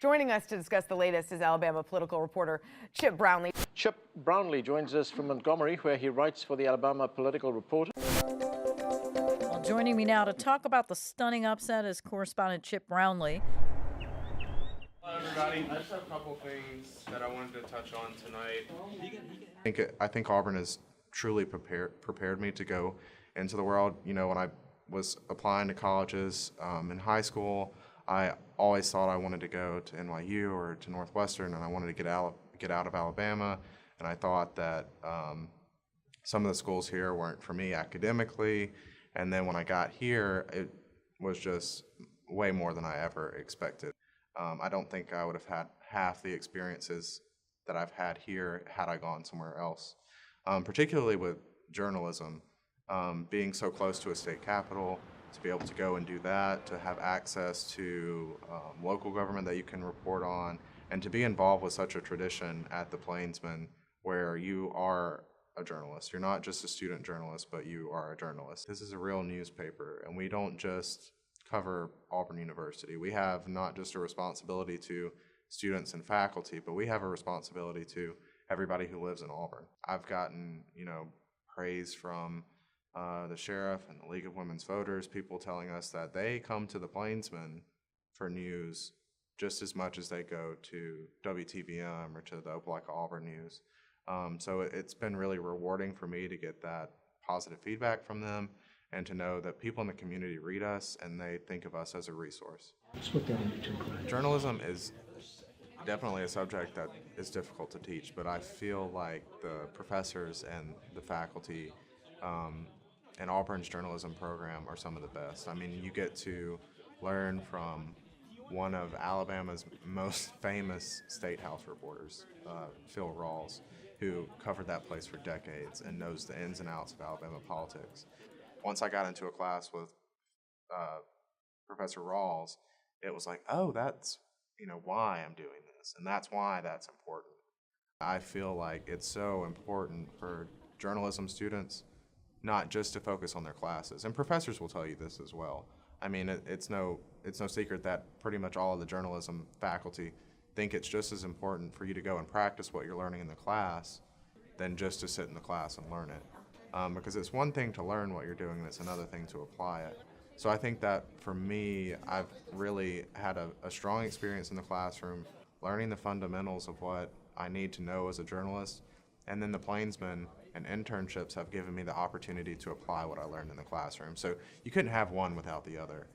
Joining us to discuss the latest is Alabama political reporter Chip Brownlee. Chip Brownlee joins us from Montgomery, where he writes for the Alabama Political Reporter. Well, joining me now to talk about the stunning upset is correspondent Chip Brownlee. Hello, everybody. I just have a couple things that I wanted to touch on tonight. I think Auburn has truly prepared me to go into the world. You know, when I was applying to colleges in high school, I always thought I wanted to go to NYU or to Northwestern, and I wanted to get out of Alabama. And I thought that some of the schools here weren't for me academically. And then when I got here, it was just way more than I ever expected. I don't think I would have had half the experiences that I've had here had I gone somewhere else, particularly with journalism, being so close to a state capital, to be able to go and do that, to have access to local government that you can report on, and to be involved with such a tradition at the Plainsman where you are a journalist. You're not just a student journalist, but you are a journalist. This is a real newspaper, and we don't just cover Auburn University. We have not just a responsibility to students and faculty, but we have a responsibility to everybody who lives in Auburn. I've gotten, praise from the sheriff and the League of Women's Voters, people telling us that they come to the Plainsman for news just as much as they go to WTVM or to the Opelika Auburn News. So it's been really rewarding for me to get that positive feedback from them and to know that people in the community read us and they think of us as a resource. Journalism is definitely a subject that is difficult to teach, but I feel like the professors and the faculty in Auburn's journalism program are some of the best. I mean, you get to learn from one of Alabama's most famous state house reporters, Phil Rawls, who covered that place for decades and knows the ins and outs of Alabama politics. Once I got into a class with Professor Rawls, it was like, oh, that's why I'm doing this, and that's why that's important. I feel like it's so important for journalism students not just to focus on their classes, and professors will tell you this as well. I mean, it's no secret that pretty much all of the journalism faculty think it's just as important for you to go and practice what you're learning in the class than just to sit in the class and learn it. Because it's one thing to learn what you're doing, and it's another thing to apply it. So I think that for me, I've really had a strong experience in the classroom, learning the fundamentals of what I need to know as a journalist, and then the Plainsman and internships have given me the opportunity to apply what I learned in the classroom. So you couldn't have one without the other.